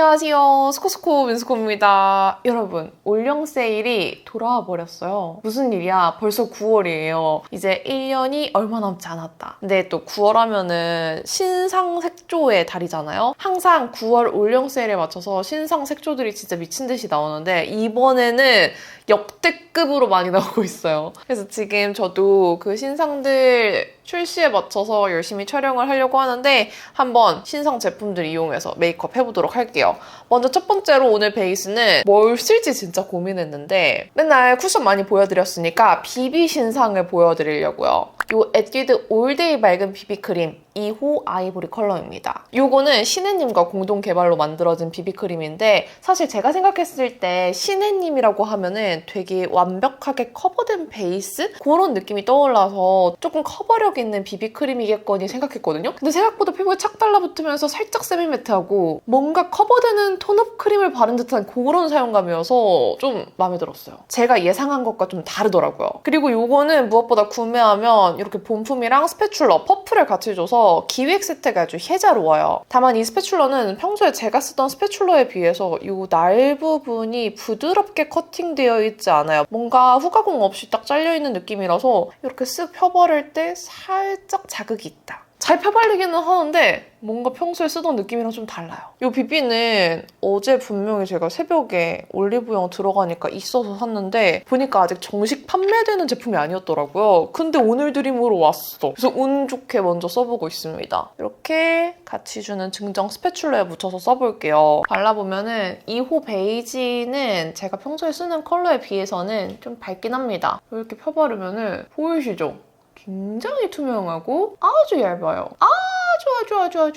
안녕하세요. 스코스코 민스코입니다. 여러분, 올영 세일이 돌아와 버렸어요. 무슨 일이야? 벌써 9월이에요. 이제 1년이 얼마 남지 않았다. 근데 또 9월 하면은 신상색조의 달이잖아요. 항상 9월 올영 세일에 맞춰서 신상색조들이 진짜 미친 듯이 나오는데 이번에는 역대급으로 많이 나오고 있어요. 그래서 지금 저도 그 신상들 출시에 맞춰서 열심히 촬영을 하려고 하는데 한번 신상 제품들 이용해서 메이크업 해보도록 할게요. 먼저 첫 번째로 오늘 베이스는 뭘 쓸지 진짜 고민했는데 맨날 쿠션 많이 보여드렸으니까 비비 신상을 보여드리려고요. 이 에뛰드 올데이 맑은 비비크림 2호 아이보리 컬러입니다. 이거는 신혜님과 공동 개발로 만들어진 비비크림인데 사실 제가 생각했을 때 신혜님이라고 하면은 되게 완벽하게 커버된 베이스? 그런 느낌이 떠올라서 조금 커버력 있는 비비크림이겠거니 생각했거든요. 근데 생각보다 피부에 착 달라붙으면서 살짝 세미매트하고 뭔가 커버되는 톤업 크림을 바른 듯한 그런 사용감이어서 좀 마음에 들었어요. 제가 예상한 것과 좀 다르더라고요. 그리고 이거는 무엇보다 구매하면 이렇게 본품이랑 스패츌러, 퍼프를 같이 줘서 기획 세트가 아주 혜자로워요. 다만 이 스패츌러는 평소에 제가 쓰던 스패츌러에 비해서 이 날 부분이 부드럽게 커팅되어 있지 않아요. 뭔가 후가공 없이 딱 잘려있는 느낌이라서 이렇게 쓱 펴바를 때 살짝 자극이 있다. 잘 펴발리기는 하는데 뭔가 평소에 쓰던 느낌이랑 좀 달라요. 이 비비는 어제 분명히 제가 새벽에 올리브영 들어가니까 있어서 샀는데 보니까 아직 정식 판매되는 제품이 아니었더라고요. 근데 오늘 드림으로 왔어. 그래서 운 좋게 먼저 써보고 있습니다. 이렇게 같이 주는 증정 스패츌러에 묻혀서 써볼게요. 발라보면은 2호 베이지는 제가 평소에 쓰는 컬러에 비해서는 좀 밝긴 합니다. 이렇게 펴바르면은 보이시죠? 굉장히 투명하고 아주 얇아요.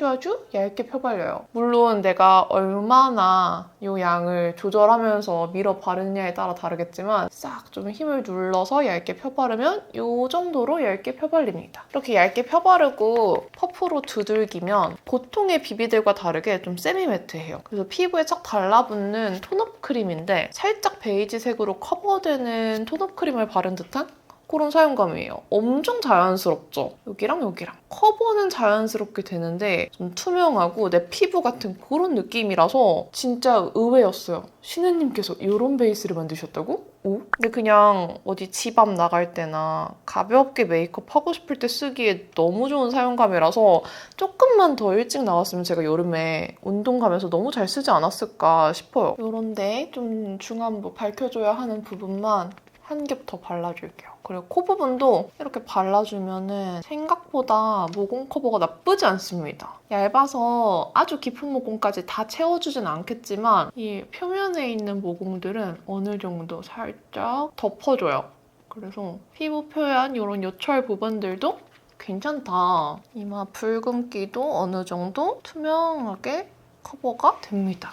아주 얇게 펴발려요. 물론 내가 얼마나 이 양을 조절하면서 밀어 바르느냐에 따라 다르겠지만 싹 좀 힘을 눌러서 얇게 펴바르면 이 정도로 얇게 펴발립니다. 이렇게 얇게 펴바르고 퍼프로 두들기면 보통의 비비들과 다르게 좀 세미매트해요. 그래서 피부에 착 달라붙는 톤업 크림인데 살짝 베이지색으로 커버되는 톤업 크림을 바른 듯한 그런 사용감이에요. 엄청 자연스럽죠? 여기랑 여기랑. 커버는 자연스럽게 되는데 좀 투명하고 내 피부 같은 그런 느낌이라서 진짜 의외였어요. 신혜님께서 이런 베이스를 만드셨다고? 오? 근데 그냥 어디 집 앞 나갈 때나 가볍게 메이크업 하고 싶을 때 쓰기에 너무 좋은 사용감이라서 조금만 더 일찍 나왔으면 제가 여름에 운동 가면서 너무 잘 쓰지 않았을까 싶어요. 이런데 좀 중안부 밝혀줘야 하는 부분만 한 겹 더 발라줄게요. 그리고 코 부분도 이렇게 발라주면은 생각보다 모공 커버가 나쁘지 않습니다. 얇아서 아주 깊은 모공까지 다 채워주진 않겠지만 이 표면에 있는 모공들은 어느 정도 살짝 덮어줘요. 그래서 피부 표현 이런 요철 부분들도 괜찮다. 이마 붉은기도 어느 정도 투명하게 커버가 됩니다.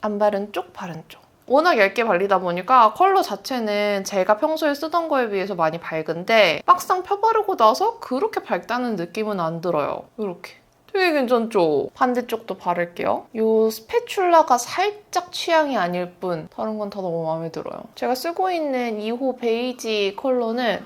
안 바른 쪽, 바른 쪽. 워낙 얇게 발리다 보니까 컬러 자체는 제가 평소에 쓰던 거에 비해서 많이 밝은데 막상 펴바르고 나서 그렇게 밝다는 느낌은 안 들어요. 이렇게. 되게 괜찮죠? 반대쪽도 바를게요. 이 스패츌러가 살짝 취향이 아닐 뿐 다른 건 다 너무 마음에 들어요. 제가 쓰고 있는 2호 베이지 컬러는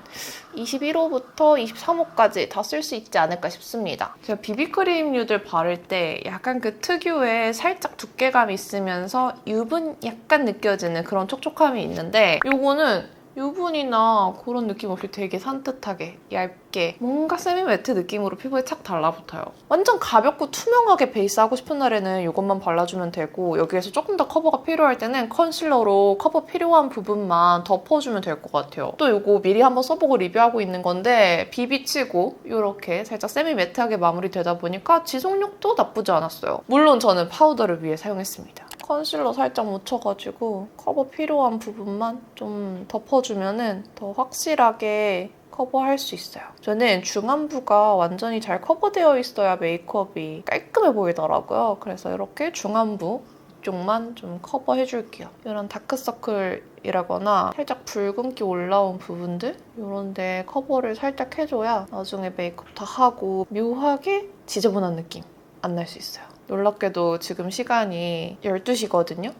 21호부터 23호까지 다 쓸 수 있지 않을까 싶습니다. 제가 비비크림류들 바를 때 약간 그 특유의 살짝 두께감이 있으면서 유분 약간 느껴지는 그런 촉촉함이 있는데 이거는 유분이나 그런 느낌 없이 되게 산뜻하게 얇게 뭔가 세미매트 느낌으로 피부에 착 달라붙어요. 완전 가볍고 투명하게 베이스 하고 싶은 날에는 이것만 발라주면 되고 여기에서 조금 더 커버가 필요할 때는 컨실러로 커버 필요한 부분만 덮어주면 될 것 같아요. 또 이거 미리 한번 써보고 리뷰하고 있는 건데 비비치고 이렇게 살짝 세미매트하게 마무리되다 보니까 지속력도 나쁘지 않았어요. 물론 저는 파우더를 위해 사용했습니다. 컨실러 살짝 묻혀가지고 커버 필요한 부분만 좀 덮어주면 더 확실하게 커버할 수 있어요. 저는 중안부가 완전히 잘 커버되어 있어야 메이크업이 깔끔해 보이더라고요. 그래서 이렇게 중안부 이쪽만 좀 커버해줄게요. 이런 다크서클이라거나 살짝 붉은기 올라온 부분들 이런 데 커버를 살짝 해줘야 나중에 메이크업 다 하고 묘하게 지저분한 느낌 안 날 수 있어요. 놀랍게도 지금 시간이 12시거든요?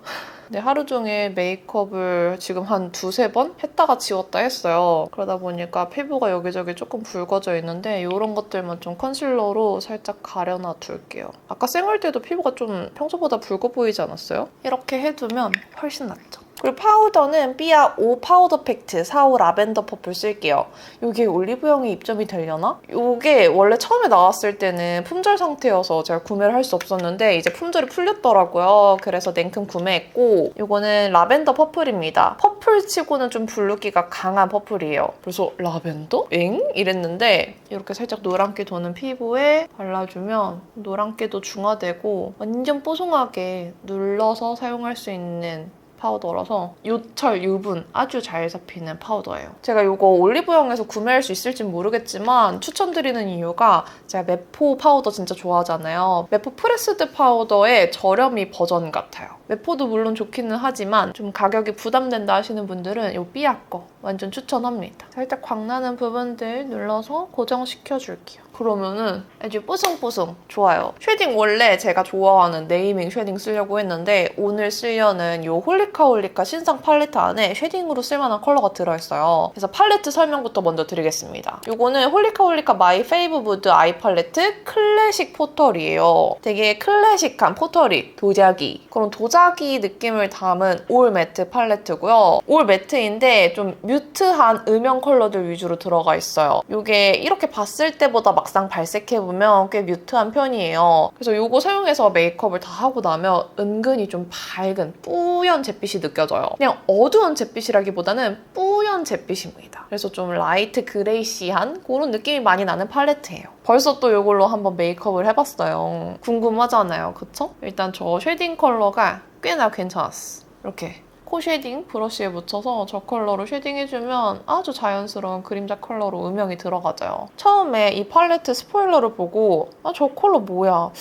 근데 하루 종일 메이크업을 지금 한 두세 번 했다가 지웠다 했어요. 그러다 보니까 피부가 여기저기 조금 붉어져 있는데 이런 것들만 좀 컨실러로 살짝 가려놔 둘게요. 아까 쌩얼 때도 피부가 좀 평소보다 붉어 보이지 않았어요? 이렇게 해두면 훨씬 낫죠. 그리고 파우더는 삐아 5 파우더 팩트 45 라벤더 퍼플 쓸게요. 이게 올리브영에 입점이 되려나? 이게 원래 처음에 나왔을 때는 품절 상태여서 제가 구매를 할 수 없었는데 이제 품절이 풀렸더라고요. 그래서 냉큼 구매했고 이거는 라벤더 퍼플입니다. 퍼플 치고는 좀 블루기가 강한 퍼플이에요. 그래서 라벤더? 엥? 이랬는데 이렇게 살짝 노란기 도는 피부에 발라주면 노란기도 중화되고 완전 뽀송하게 눌러서 사용할 수 있는 파우더라서 요철, 유분 아주 잘 잡히는 파우더예요. 제가 이거 올리브영에서 구매할 수 있을진 모르겠지만 추천드리는 이유가 제가 메포 파우더 진짜 좋아하잖아요. 메포 프레스드 파우더의 저렴이 버전 같아요. 메포도 물론 좋기는 하지만 좀 가격이 부담된다 하시는 분들은 이 삐아 거 완전 추천합니다. 살짝 광나는 부분들 눌러서 고정시켜줄게요. 그러면은 아주 뽀송뽀송 좋아요. 쉐딩 원래 제가 좋아하는 네이밍 쉐딩 쓰려고 했는데 오늘 쓰려는 이 홀리카홀리카 신상 팔레트 안에 쉐딩으로 쓸만한 컬러가 들어있어요. 그래서 팔레트 설명부터 먼저 드리겠습니다. 이거는 홀리카홀리카 마이 페이브 무드 아이 팔레트 클래식 포털이에요. 되게 클래식한 포털이 도자기 그런 도자기 느낌을 담은 올 매트 팔레트고요. 올 매트인데 좀 뮤트한 음영 컬러들 위주로 들어가 있어요. 이게 이렇게 봤을 때보다 막상 발색해보면 꽤 뮤트한 편이에요. 그래서 이거 사용해서 메이크업을 다 하고 나면 은근히 좀 밝은 뿌연 잿빛이 느껴져요. 그냥 어두운 잿빛이라기보다는 뿌연 잿빛입니다. 그래서 좀 라이트 그레이시한 그런 느낌이 많이 나는 팔레트예요. 벌써 또 이걸로 한번 메이크업을 해봤어요. 궁금하잖아요, 그쵸? 일단 저 쉐딩 컬러가 꽤나 괜찮았어. 이렇게 코 쉐딩 브러쉬에 묻혀서 저 컬러로 쉐딩해주면 아주 자연스러운 그림자 컬러로 음영이 들어가져요. 처음에 이 팔레트 스포일러를 보고 저 컬러 뭐야?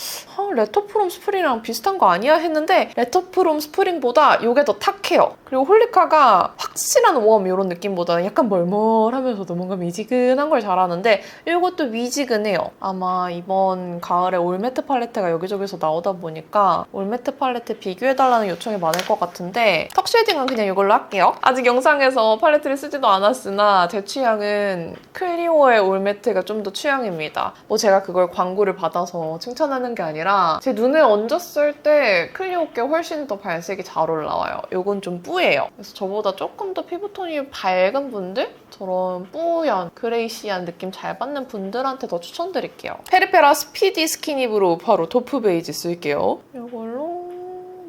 레터프롬 스프링이랑 비슷한 거 아니야? 했는데 레터프롬 스프링보다 이게 더 탁해요. 그리고 홀리카가 확실한 웜 이런 느낌보다는 약간 멀멀하면서도 뭔가 미지근한 걸 잘하는데 이것도 미지근해요. 아마 이번 가을에 올매트 팔레트가 여기저기서 나오다 보니까 올매트 팔레트 비교해달라는 요청이 많을 것 같은데 턱 쉐딩은 그냥 이걸로 할게요. 아직 영상에서 팔레트를 쓰지도 않았으나 제 취향은 클리오의 올매트가 좀 더 취향입니다. 뭐 제가 그걸 광고를 받아서 칭찬하는 게 아니라 제 눈에 얹었을 때 클리오께 훨씬 더 발색이 잘 올라와요. 이건 좀 뿌예요. 그래서 저보다 조금 더 피부톤이 밝은 분들? 저런 뿌연, 그레이시한 느낌 잘 받는 분들한테 더 추천드릴게요. 페리페라 스피디 스키니브로 바로 도프 베이지 쓸게요. 이걸로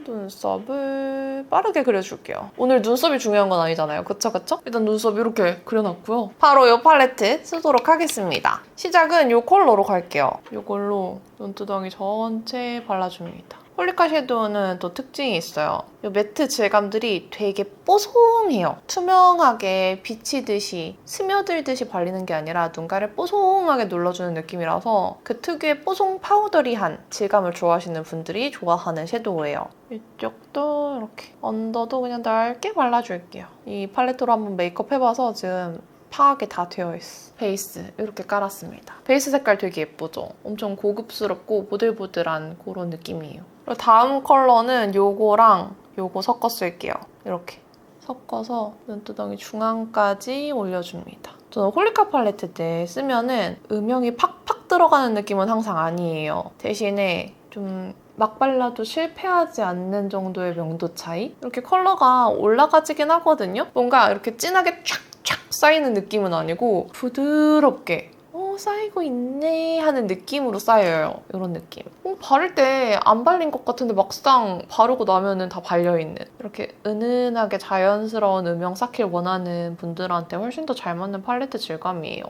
눈썹을 빠르게 그려줄게요. 오늘 눈썹이 중요한 건 아니잖아요. 그쵸? 일단 눈썹 이렇게 그려놨고요. 바로 이 팔레트 쓰도록 하겠습니다. 시작은 이 컬러로 갈게요. 이걸로 눈두덩이 전체 발라줍니다. 홀리카 섀도우는 또 특징이 있어요. 이 매트 질감들이 되게 뽀송해요. 투명하게 비치듯이 스며들듯이 발리는 게 아니라 눈가를 뽀송하게 눌러주는 느낌이라서 그 특유의 뽀송 파우더리한 질감을 좋아하시는 분들이 좋아하는 섀도우예요. 이쪽도 이렇게 언더도 그냥 넓게 발라줄게요. 이 팔레트로 한번 메이크업 해봐서 지금 파악이 다 되어있어. 베이스 이렇게 깔았습니다. 베이스 색깔 되게 예쁘죠? 엄청 고급스럽고 보들보들한 그런 느낌이에요. 그리고 다음 컬러는 요거랑 요거 섞어 쓸게요. 이렇게 섞어서 눈두덩이 중앙까지 올려줍니다. 저는 홀리카 팔레트 때 쓰면은 음영이 팍팍 들어가는 느낌은 항상 아니에요. 대신에 좀 막 발라도 실패하지 않는 정도의 명도 차이? 이렇게 컬러가 올라가지긴 하거든요? 뭔가 이렇게 진하게 쫙쫙 쌓이는 느낌은 아니고 부드럽게 쌓이고 있네 하는 느낌으로 쌓여요. 이런 느낌. 바를 때 안 발린 것 같은데 막상 바르고 나면은 다 발려있는 이렇게 은은하게 자연스러운 음영 쌓길 원하는 분들한테 훨씬 더 잘 맞는 팔레트 질감이에요.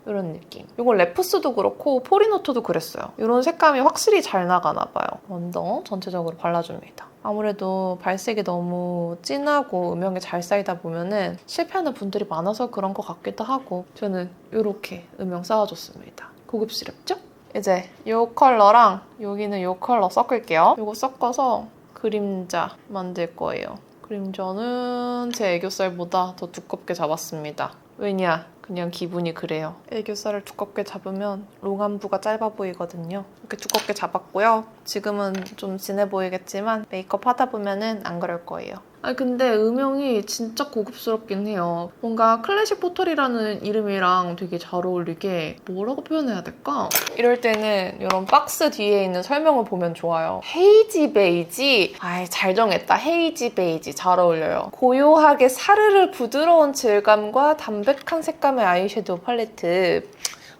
이런 느낌. 이건 레프스도 그렇고 포리노트도 그랬어요. 이런 색감이 확실히 잘 나가나 봐요. 언더 전체적으로 발라줍니다. 아무래도 발색이 너무 진하고 음영이 잘 쌓이다 보면은 실패하는 분들이 많아서 그런 것 같기도 하고 저는 이렇게 음영 쌓아줬습니다. 고급스럽죠? 이제 이 컬러랑 여기는 이 컬러 섞을게요. 이거 섞어서 그림자 만들 거예요. 그림자는 제 애교살보다 더 두껍게 잡았습니다. 왜냐? 그냥 기분이 그래요. 애교살을 두껍게 잡으면 롱안부가 짧아 보이거든요. 이렇게 두껍게 잡았고요. 지금은 좀 진해 보이겠지만 메이크업 하다 보면은 안 그럴 거예요. 근데 음영이 진짜 고급스럽긴 해요. 뭔가 클래식 포털이라는 이름이랑 되게 잘 어울리게 뭐라고 표현해야 될까? 이럴 때는 이런 박스 뒤에 있는 설명을 보면 좋아요. 헤이지 베이지? 잘 정했다. 헤이지 베이지 잘 어울려요. 고요하게 사르르 부드러운 질감과 담백한 색감의 아이섀도우 팔레트.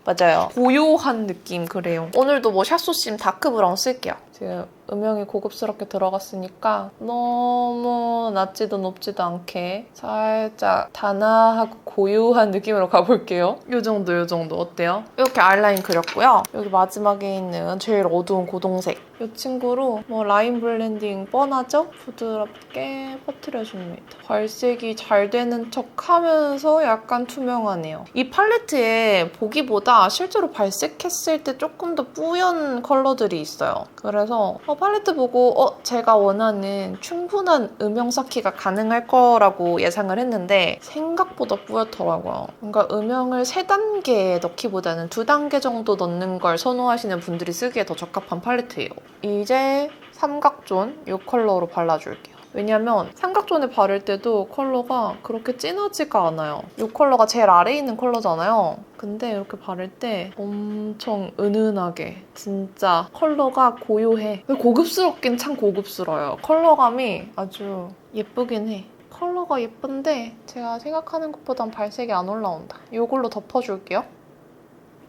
맞아요. 고요한 느낌 그래요. 오늘도 뭐 샤소심 다크 브라운 쓸게요. 지금 음영이 고급스럽게 들어갔으니까 너무 낮지도 높지도 않게 살짝 단아하고 고요한 느낌으로 가볼게요. 이 정도 어때요? 이렇게 아이라인 그렸고요. 여기 마지막에 있는 제일 어두운 고동색 이 친구로 뭐 라인 블렌딩 뻔하죠? 부드럽게 퍼뜨려줍니다. 발색이 잘 되는 척하면서 약간 투명하네요. 이 팔레트에 보기보다 실제로 발색했을 때 조금 더 뿌연 컬러들이 있어요. 그래서 팔레트 보고 제가 원하는 충분한 음영 쌓기가 가능할 거라고 예상을 했는데 생각보다 뿌옇더라고요. 뭔가 음영을 3단계 넣기보다는 2단계 정도 넣는 걸 선호하시는 분들이 쓰기에 더 적합한 팔레트예요. 이제 삼각존 이 컬러로 발라줄게요. 왜냐면 삼각존에 바를 때도 컬러가 그렇게 진하지가 않아요. 이 컬러가 제일 아래에 있는 컬러잖아요. 근데 이렇게 바를 때 엄청 은은하게 진짜 컬러가 고요해. 고급스럽긴 참 고급스러워요. 컬러감이 아주 예쁘긴 해. 컬러가 예쁜데 제가 생각하는 것보단 발색이 안 올라온다. 이걸로 덮어줄게요.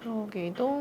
여기도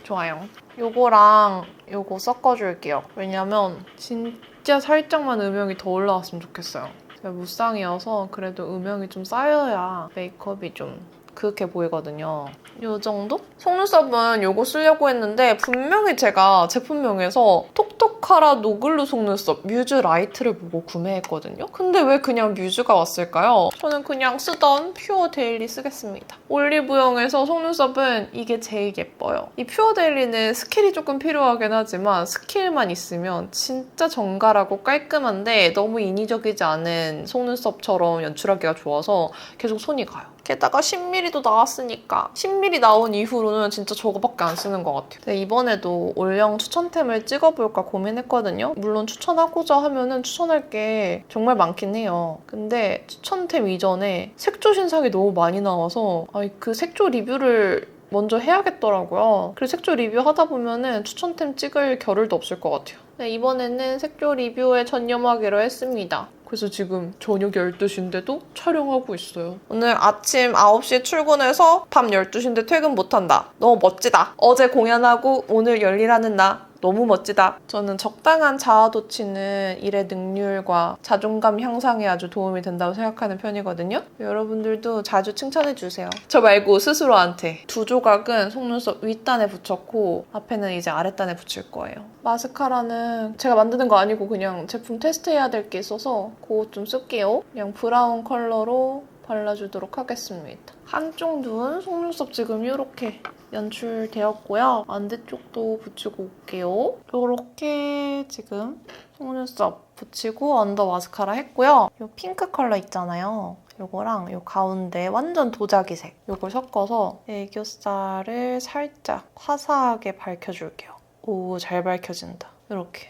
좋아요. 요거랑 요거 섞어줄게요. 왜냐면 진짜 살짝만 음영이 더 올라왔으면 좋겠어요. 제가 무쌍이어서 그래도 음영이 좀 쌓여야 메이크업이 좀 그윽해 보이거든요. 이 정도? 속눈썹은 요거 쓰려고 했는데 분명히 제가 제품명에서 톡톡하라 노글루 속눈썹 뮤즈 라이트를 보고 구매했거든요. 근데 왜 그냥 뮤즈가 왔을까요? 저는 그냥 쓰던 퓨어 데일리 쓰겠습니다. 올리브영에서 속눈썹은 이게 제일 예뻐요. 이 퓨어 데일리는 스킬이 조금 필요하긴 하지만 스킬만 있으면 진짜 정갈하고 깔끔한데 너무 인위적이지 않은 속눈썹처럼 연출하기가 좋아서 계속 손이 가요. 게다가 10mm도 나왔으니까 10mm 나온 이후로는 진짜 저거밖에 안 쓰는 것 같아요. 근데 이번에도 올영 추천템을 찍어볼까 고민했거든요. 물론 추천하고자 하면은 추천할 게 정말 많긴 해요. 근데 추천템 이전에 색조 신상이 너무 많이 나와서 그 색조 리뷰를 먼저 해야겠더라고요. 그래서 색조 리뷰 하다 보면은 추천템 찍을 겨를도 없을 것 같아요. 네, 이번에는 색조 리뷰에 전념하기로 했습니다. 그래서 지금 저녁 12시인데도 촬영하고 있어요. 오늘 아침 9시에 출근해서 밤 12시인데 퇴근 못한다. 너무 멋지다. 어제 공연하고 오늘 열일하는 나. 너무 멋지다. 저는 적당한 자아도취는 일의 능률과 자존감 향상에 아주 도움이 된다고 생각하는 편이거든요. 여러분들도 자주 칭찬해주세요. 저 말고 스스로한테. 2조각은 속눈썹 윗단에 붙였고 앞에는 이제 아랫단에 붙일 거예요. 마스카라는 제가 만드는 거 아니고 그냥 제품 테스트해야 될 게 있어서 그거 좀 쓸게요. 그냥 브라운 컬러로 발라주도록 하겠습니다. 한쪽 눈 속눈썹 지금 이렇게 연출되었고요. 반대쪽도 붙이고 올게요. 이렇게 지금 속눈썹 붙이고 언더 마스카라 했고요. 이 핑크 컬러 있잖아요. 이거랑 이 가운데 완전 도자기색 이걸 섞어서 애교살을 살짝 화사하게 밝혀줄게요. 오, 잘 밝혀진다. 이렇게.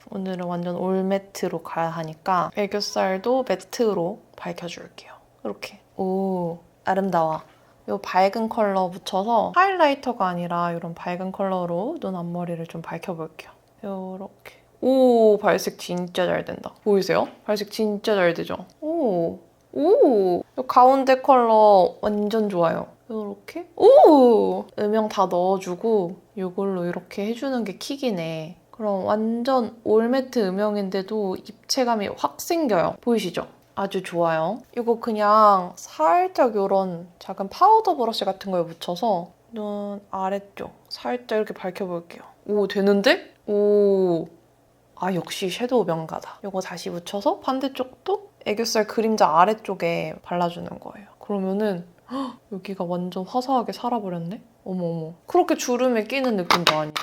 오늘은 완전 올 매트로 가야 하니까 애교살도 매트로 밝혀줄게요. 이렇게. 오, 아름다워. 이 밝은 컬러 묻혀서 하이라이터가 아니라 이런 밝은 컬러로 눈 앞머리를 좀 밝혀볼게요. 이렇게. 오, 발색 진짜 잘 된다. 보이세요? 발색 진짜 잘 되죠? 오, 이 가운데 컬러 완전 좋아요. 이렇게. 오! 음영 다 넣어주고 이걸로 이렇게 해주는 게 킥이네. 그럼 완전 올매트 음영인데도 입체감이 확 생겨요. 보이시죠? 아주 좋아요. 이거 그냥 살짝 이런 작은 파우더 브러쉬 같은 거에 묻혀서 눈 아래쪽 살짝 이렇게 밝혀볼게요. 오, 되는데? 오, 역시 섀도우 명가다. 이거 다시 묻혀서 반대쪽도 애교살 그림자 아래쪽에 발라주는 거예요. 그러면은 여기가 완전 화사하게 살아버렸네? 어머어머. 그렇게 주름에 끼는 느낌도 아니고.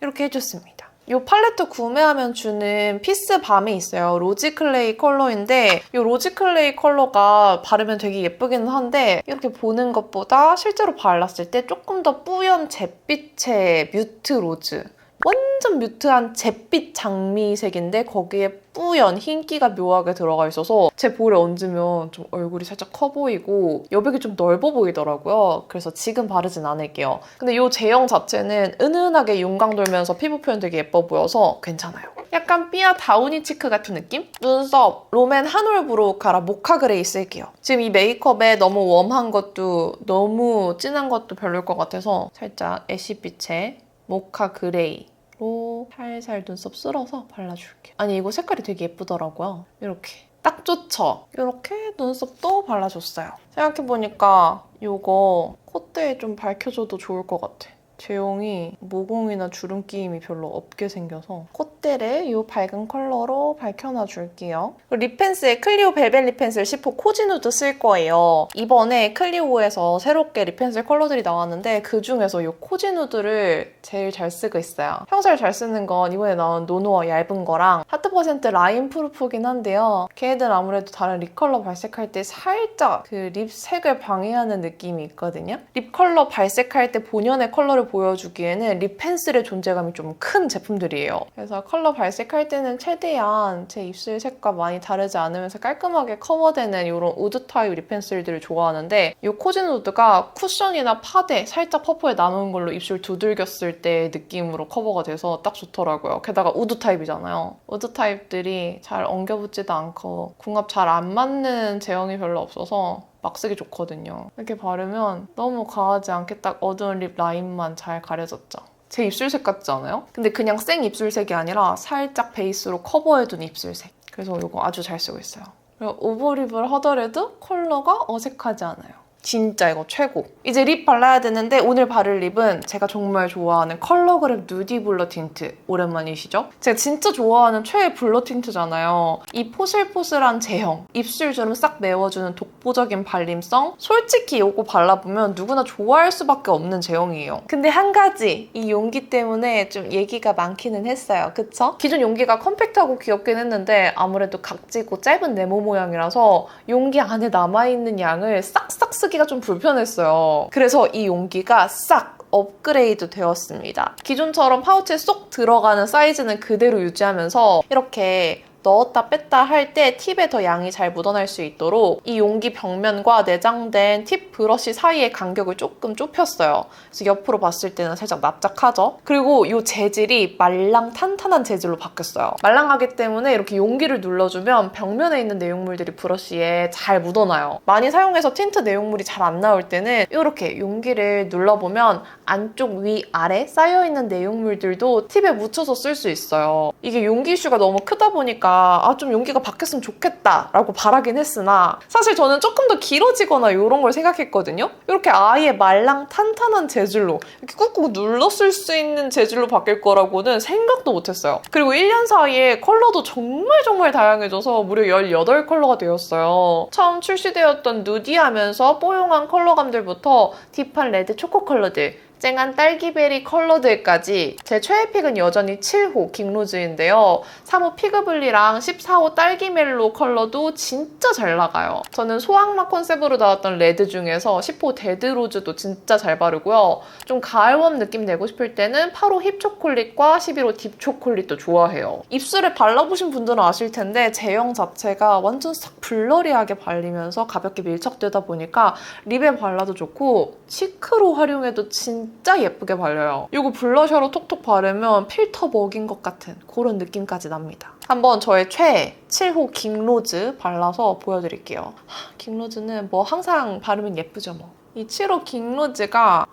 이렇게 해줬습니다. 이 팔레트 구매하면 주는 피스 밤이 있어요. 로지 클레이 컬러인데 이 로지 클레이 컬러가 바르면 되게 예쁘기는 한데 이렇게 보는 것보다 실제로 발랐을 때 조금 더 뿌연 잿빛의 뮤트 로즈. 완전 뮤트한 잿빛 장미색인데 거기에 뿌연 흰기가 묘하게 들어가 있어서 제 볼에 얹으면 좀 얼굴이 살짝 커 보이고 여백이 좀 넓어 보이더라고요. 그래서 지금 바르진 않을게요. 근데 이 제형 자체는 은은하게 윤광 돌면서 피부 표현 되게 예뻐 보여서 괜찮아요. 약간 삐아 다우니 치크 같은 느낌? 눈썹 롬앤 한올 브로우 카라 모카 그레이 쓸게요. 지금 이 메이크업에 너무 웜한 것도 너무 진한 것도 별로일 것 같아서 살짝 애쉬빛의 모카 그레이로 살살 눈썹 쓸어서 발라줄게요. 아니 이거 색깔이 되게 예쁘더라고요. 이렇게 딱 좋죠? 이렇게 눈썹도 발라줬어요. 생각해보니까 이거 콧대에 좀 밝혀줘도 좋을 것 같아. 제형이 모공이나 주름 끼임이 별로 없게 생겨서 콧대를 이 밝은 컬러로 밝혀놔줄게요. 립펜슬에 클리오 벨벳 립펜슬 10호 코지 누드 쓸 거예요. 이번에 클리오에서 새롭게 립펜슬 컬러들이 나왔는데 그중에서 이 코지 누드를 제일 잘 쓰고 있어요. 평소에 잘 쓰는 건 이번에 나온 노노어 얇은 거랑 하트 퍼센트 라인 프루프긴 한데요. 걔네들 아무래도 다른 립 컬러 발색할 때 살짝 그 립색을 방해하는 느낌이 있거든요. 립 컬러 발색할 때 본연의 컬러를 보여주기에는 립 펜슬의 존재감이 좀 큰 제품들이에요. 그래서 컬러 발색할 때는 최대한 제 입술 색과 많이 다르지 않으면서 깔끔하게 커버되는 이런 우드 타입 립 펜슬들을 좋아하는데 이 코지 누드가 쿠션이나 파데 살짝 퍼프에 나누는 걸로 입술 두들겼을 때 느낌으로 커버가 돼서 딱 좋더라고요. 게다가 우드 타입이잖아요. 우드 타입들이 잘 엉겨붙지도 않고 궁합 잘 안 맞는 제형이 별로 없어서 막 쓰기 좋거든요. 이렇게 바르면 너무 과하지 않게 딱 어두운 립 라인만 잘 가려졌죠. 제 입술색 같지 않아요? 근데 그냥 생 입술색이 아니라 살짝 베이스로 커버해둔 입술색. 그래서 이거 아주 잘 쓰고 있어요. 그리고 오버립을 하더라도 컬러가 어색하지 않아요. 진짜 이거 최고. 이제 립 발라야 되는데 오늘 바를 립은 제가 정말 좋아하는 컬러그램 누디 블러 틴트. 오랜만이시죠? 제가 진짜 좋아하는 최애 블러 틴트잖아요. 이 포슬포슬한 제형, 입술 주름 싹 메워주는 독보적인 발림성. 솔직히 이거 발라보면 누구나 좋아할 수밖에 없는 제형이에요. 근데 한 가지, 이 용기 때문에 좀 얘기가 많기는 했어요. 그쵸? 기존 용기가 컴팩트하고 귀엽긴 했는데 아무래도 각지고 짧은 네모 모양이라서 용기 안에 남아있는 양을 싹싹 쓰기가 좀 불편했어요. 그래서 이 용기가 싹 업그레이드 되었습니다. 기존처럼 파우치에 쏙 들어가는 사이즈는 그대로 유지하면서 이렇게 넣었다 뺐다 할 때 팁에 더 양이 잘 묻어날 수 있도록 이 용기 벽면과 내장된 팁 브러쉬 사이의 간격을 조금 좁혔어요. 그래서 옆으로 봤을 때는 살짝 납작하죠? 그리고 이 재질이 말랑 탄탄한 재질로 바뀌었어요. 말랑하기 때문에 이렇게 용기를 눌러주면 벽면에 있는 내용물들이 브러쉬에 잘 묻어나요. 많이 사용해서 틴트 내용물이 잘 안 나올 때는 이렇게 용기를 눌러보면 안쪽, 위, 아래 쌓여있는 내용물들도 팁에 묻혀서 쓸 수 있어요. 이게 용기 이슈가 너무 크다 보니까 좀 용기가 바뀌었으면 좋겠다 라고 바라긴 했으나 사실 저는 조금 더 길어지거나 이런 걸 생각했거든요. 이렇게 아예 말랑 탄탄한 재질로 이렇게 꾹꾹 눌러 쓸 수 있는 재질로 바뀔 거라고는 생각도 못했어요. 그리고 1년 사이에 컬러도 정말 다양해져서 무려 18컬러가 되었어요. 처음 출시되었던 누디하면서 뽀용한 컬러감들부터 딥한 레드 초코 컬러들, 쨍한 딸기베리 컬러들까지 제 최애 픽은 여전히 7호 킹로즈인데요. 3호 피그블리랑 14호 딸기멜로 컬러도 진짜 잘 나가요. 저는 소악마 컨셉으로 나왔던 레드 중에서 10호 데드로즈도 진짜 잘 바르고요. 좀 가을웜 느낌 내고 싶을 때는 8호 힙초콜릿과 11호 딥초콜릿도 좋아해요. 입술에 발라보신 분들은 아실 텐데 제형 자체가 완전 싹 블러리하게 발리면서 가볍게 밀착되다 보니까 립에 발라도 좋고 치크로 활용해도 진짜 예쁘게 발려요. 이거 블러셔로 톡톡 바르면 필터 먹인 것 같은 그런 느낌까지 납니다. 한번 저의 최애 7호 킹로즈 발라서 보여드릴게요. 킹로즈는 뭐 항상 바르면 예쁘죠 뭐. 이 7호 킹로즈가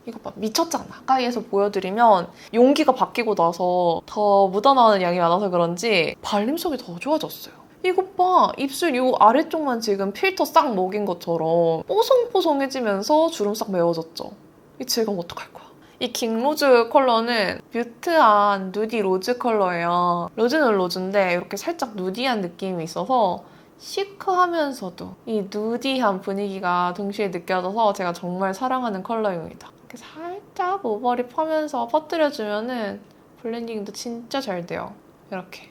이거 봐 미쳤잖아. 가까이에서 보여드리면 용기가 바뀌고 나서 더 묻어나오는 양이 많아서 그런지 발림성이 더 좋아졌어요. 이것 봐. 입술 이 아래쪽만 지금 필터 싹 먹인 것처럼 뽀송뽀송해지면서 주름 싹 메워졌죠. 이 질감 어떡할 거야. 이 킹로즈 컬러는 뮤트한 누디 로즈 컬러예요. 로즈는 로즈인데 이렇게 살짝 누디한 느낌이 있어서 시크하면서도 이 누디한 분위기가 동시에 느껴져서 제가 정말 사랑하는 컬러입니다. 이렇게 살짝 오버립 하면서 퍼뜨려주면은 블렌딩도 진짜 잘 돼요. 이렇게.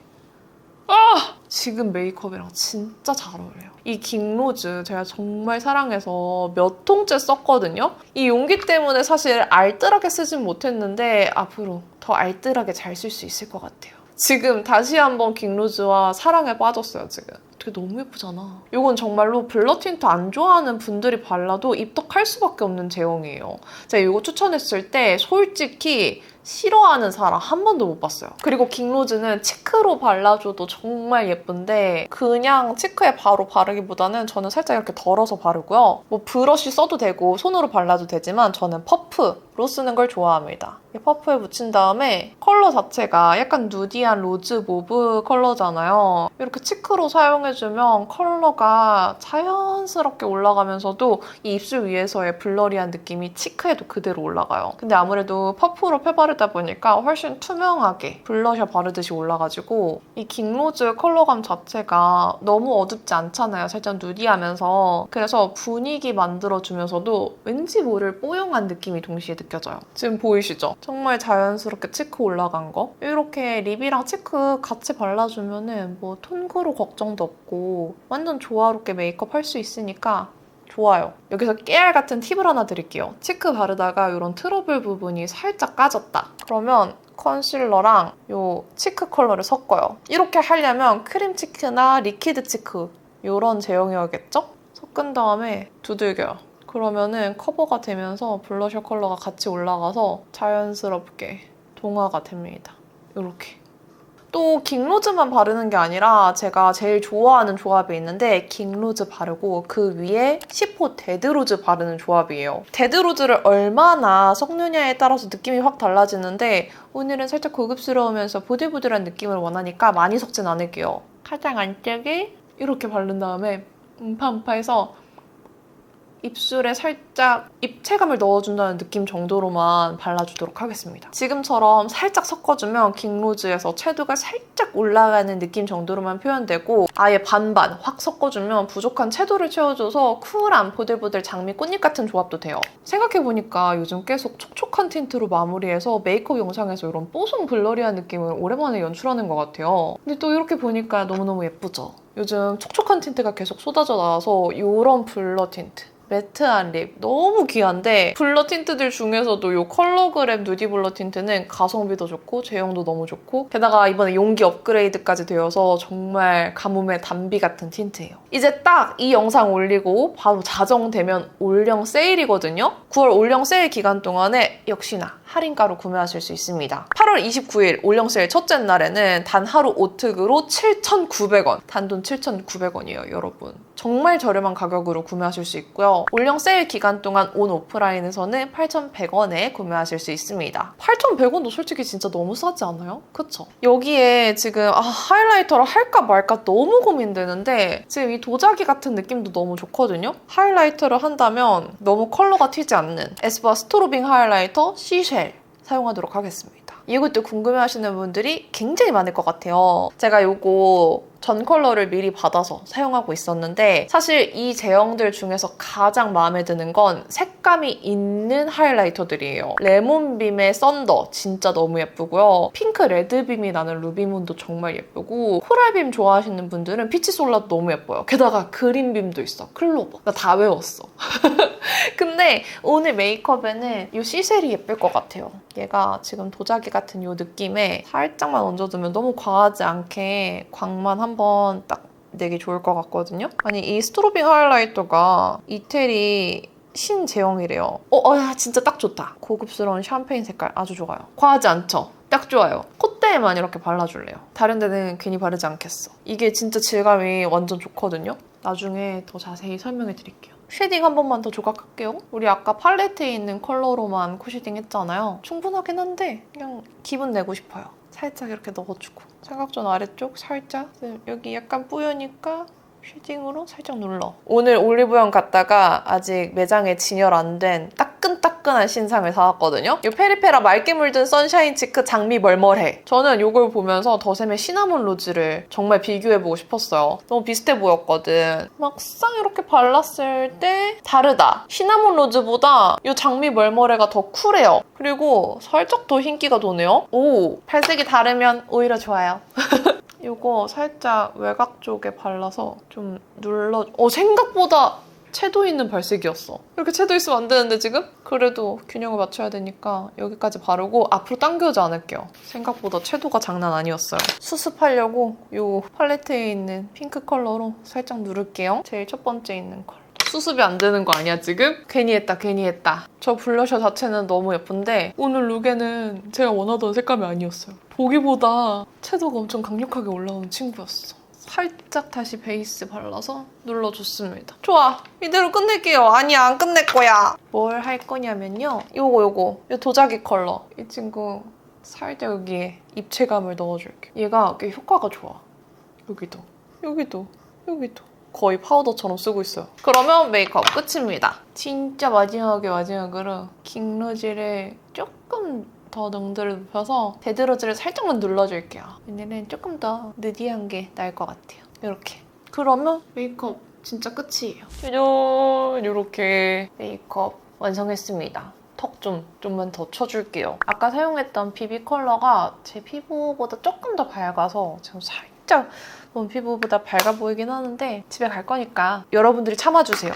아! 지금 메이크업이랑 진짜 잘 어울려요. 이 긱로즈 제가 정말 사랑해서 몇 통째 썼거든요. 이 용기 때문에 사실 알뜰하게 쓰진 못했는데 앞으로 더 알뜰하게 잘 쓸 수 있을 것 같아요. 지금 다시 한번 긱로즈와 사랑에 빠졌어요, 지금. 되게 너무 예쁘잖아. 이건 정말로 블러 틴트 안 좋아하는 분들이 발라도 입덕할 수밖에 없는 제형이에요. 제가 이거 추천했을 때 솔직히 싫어하는 사람 한 번도 못 봤어요. 그리고 긱로즈는 치크로 발라줘도 정말 예쁜데 그냥 치크에 바로 바르기보다는 저는 살짝 이렇게 덜어서 바르고요. 뭐 브러쉬 써도 되고 손으로 발라도 되지만 저는 퍼프로 쓰는 걸 좋아합니다. 이 퍼프에 묻힌 다음에 컬러 자체가 약간 누디한 로즈 모브 컬러잖아요. 이렇게 치크로 사용해주면 컬러가 자연스럽게 올라가면서도 이 입술 위에서의 블러리한 느낌이 치크에도 그대로 올라가요. 근데 아무래도 퍼프로 펴바르다 보니까 훨씬 투명하게 블러셔 바르듯이 올라가지고 이 긱로즈 컬러감 자체가 너무 어둡지 않잖아요. 살짝 누디하면서. 그래서 분위기 만들어주면서도 왠지 모를 뽀용한 느낌이 동시에 느껴져요. 지금 보이시죠? 정말 자연스럽게 치크 올라간 거. 이렇게 립이랑 치크 같이 발라주면은 뭐 톤그로 걱정도 없고 완전 조화롭게 메이크업 할 수 있으니까 좋아요. 여기서 깨알 같은 팁을 하나 드릴게요. 치크 바르다가 이런 트러블 부분이 살짝 까졌다. 그러면 컨실러랑 이 치크 컬러를 섞어요. 이렇게 하려면 크림 치크나 리퀴드 치크 이런 제형이어야겠죠? 섞은 다음에 두들겨요. 그러면은 커버가 되면서 블러셔 컬러가 같이 올라가서 자연스럽게 동화가 됩니다. 이렇게. 또 긱로즈만 바르는 게 아니라 제가 제일 좋아하는 조합이 있는데 긱로즈 바르고 그 위에 시포 데드로즈 바르는 조합이에요. 데드로즈를 얼마나 섞느냐에 따라서 느낌이 확 달라지는데 오늘은 살짝 고급스러우면서 보들보들한 느낌을 원하니까 많이 섞진 않을게요. 가장 안쪽에 이렇게 바른 다음에 음파음파해서 입술에 살짝 입체감을 넣어준다는 느낌 정도로만 발라주도록 하겠습니다. 지금처럼 살짝 섞어주면 긱로즈에서 채도가 살짝 올라가는 느낌 정도로만 표현되고 아예 반반 확 섞어주면 부족한 채도를 채워줘서 쿨한 보들보들 장미 꽃잎 같은 조합도 돼요. 생각해보니까 요즘 계속 촉촉한 틴트로 마무리해서 메이크업 영상에서 이런 뽀송 블러리한 느낌을 오랜만에 연출하는 것 같아요. 근데 또 이렇게 보니까 너무너무 예쁘죠? 요즘 촉촉한 틴트가 계속 쏟아져 나와서 이런 블러 틴트 매트한 립 너무 귀한데 블러 틴트들 중에서도 이 컬러그램 누디 블러 틴트는 가성비도 좋고 제형도 너무 좋고 게다가 이번에 용기 업그레이드까지 되어서 정말 가뭄의 단비 같은 틴트예요. 이제 딱 이 영상 올리고 바로 자정되면 올영 세일이거든요. 9월 올영 세일 기간 동안에 역시나 할인가로 구매하실 수 있습니다. 8월 29일 올영 세일 첫째 날에는 단 하루 5특으로 7,900원. 단돈 7,900원이에요, 여러분. 정말 저렴한 가격으로 구매하실 수 있고요. 올영 세일 기간 동안 온 오프라인에서는 8,100원에 구매하실 수 있습니다. 8,100원도 솔직히 진짜 너무 싸지 않아요? 그쵸? 여기에 지금 하이라이터를 할까 말까 너무 고민되는데 지금 이 도자기 같은 느낌도 너무 좋거든요? 하이라이터를 한다면 너무 컬러가 튀지 않는 에스쁘아 스트로빙 하이라이터 시쉘 사용하도록 하겠습니다. 이것도 궁금해하시는 분들이 굉장히 많을 것 같아요. 제가 이거 전 컬러를 미리 받아서 사용하고 있었는데 사실 이 제형들 중에서 가장 마음에 드는 건 색감이 있는 하이라이터들이에요. 레몬빔의 썬더 진짜 너무 예쁘고요. 핑크 레드빔이 나는 루비문도 정말 예쁘고 코랄빔 좋아하시는 분들은 피치솔라도 너무 예뻐요. 게다가 그린빔도 있어. 클로버. 나 다 외웠어. 근데 오늘 메이크업에는 이 시셀이 예쁠 것 같아요. 얘가 지금 도자기 같은 이 느낌에 살짝만 얹어두면 너무 과하지 않게 광만 한번 딱 내기 좋을 것 같거든요. 아니 이 스트로빙 하이라이터가 이태리 신제형이래요. 진짜 딱 좋다. 고급스러운 샴페인 색깔 아주 좋아요. 과하지 않죠? 딱 좋아요. 콧대에만 이렇게 발라줄래요. 다른 데는 괜히 바르지 않겠어. 이게 진짜 질감이 완전 좋거든요. 나중에 더 자세히 설명해 드릴게요. 쉐딩 한 번만 더 조각할게요. 우리 아까 팔레트에 있는 컬러로만 코쉐딩 했잖아요. 충분하긴 한데 그냥 기분 내고 싶어요. 살짝 이렇게 넣어주고 삼각존 아래쪽 살짝 여기 약간 뿌여니까 쉐딩으로 살짝 눌러. 오늘 올리브영 갔다가 아직 매장에 진열 안 된 따끈따끈 따끈따끈한 신상을 사왔거든요. 이 페리페라 맑게 물든 선샤인 치크 장미 멀멀해. 저는 이걸 보면서 더샘의 시나몬 로즈를 정말 비교해보고 싶었어요. 너무 비슷해 보였거든. 막상 이렇게 발랐을 때 다르다. 시나몬 로즈보다 이 장미 멀멀해가 더 쿨해요. 그리고 살짝 더 흰기가 도네요. 오, 발색이 다르면 오히려 좋아요. 이거 살짝 외곽 쪽에 발라서 좀 생각보다 채도 있는 발색이었어. 이렇게 채도 있으면 안 되는데 지금? 그래도 균형을 맞춰야 되니까 여기까지 바르고 앞으로 당겨오지 않을게요. 생각보다 채도가 장난 아니었어요. 수습하려고 이 팔레트에 있는 핑크 컬러로 살짝 누를게요. 제일 첫 번째 있는 컬러. 수습이 안 되는 거 아니야 지금? 괜히 했다. 저 블러셔 자체는 너무 예쁜데 오늘 룩에는 제가 원하던 색감이 아니었어요. 보기보다 채도가 엄청 강력하게 올라오는 친구였어. 살짝 다시 베이스 발라서 눌러줬습니다. 좋아, 이대로 끝낼게요. 아니야, 안 끝낼 거야. 뭘 할 거냐면요. 요거 도자기 컬러. 이 친구 살짝 여기에 입체감을 넣어줄게. 얘가 꽤 효과가 좋아. 여기도. 거의 파우더처럼 쓰고 있어요. 그러면 메이크업 끝입니다. 진짜 마지막으로 킹로즈를 조금 더 농도를 높여서 데드로즈를 살짝만 눌러줄게요. 얘네는 조금 더 느디한 게 나을 것 같아요. 이렇게. 그러면 메이크업 진짜 끝이에요. 짜잔! 이렇게 메이크업 완성했습니다. 턱 좀만 더 쳐줄게요. 아까 사용했던 비비 컬러가 제 피부보다 조금 더 밝아서 지금 살짝 피부보다 밝아 보이긴 하는데 집에 갈 거니까 여러분들이 참아주세요.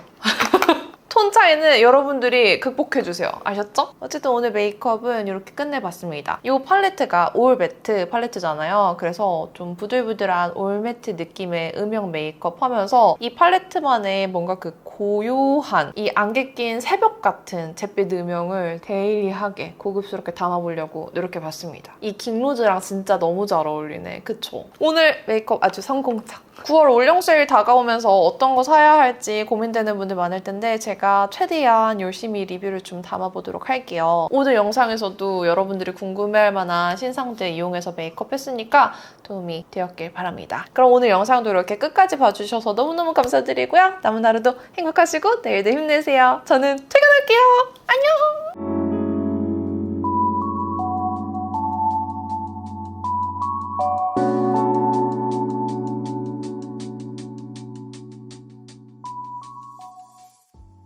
톤 차이는 여러분들이 극복해주세요. 아셨죠? 어쨌든 오늘 메이크업은 이렇게 끝내봤습니다. 이 팔레트가 올 매트 팔레트잖아요. 그래서 좀 부들부들한 올 매트 느낌의 음영 메이크업 하면서 이 팔레트만의 뭔가 그 고요한 이 안개 낀 새벽 같은 잿빛 음영을 데일리하게 고급스럽게 담아보려고 노력해봤습니다. 이 킹로즈랑 진짜 너무 잘 어울리네. 그쵸? 오늘 메이크업 아주 성공적. 9월 올영 세일 다가오면서 어떤 거 사야 할지 고민되는 분들 많을 텐데 제가 최대한 열심히 리뷰를 좀 담아보도록 할게요. 오늘 영상에서도 여러분들이 궁금해할 만한 신상들 이용해서 메이크업 했으니까 도움이 되었길 바랍니다. 그럼 오늘 영상도 이렇게 끝까지 봐주셔서 너무너무 감사드리고요. 남은 하루도 행복하시고 내일도 힘내세요. 저는 퇴근할게요. 안녕!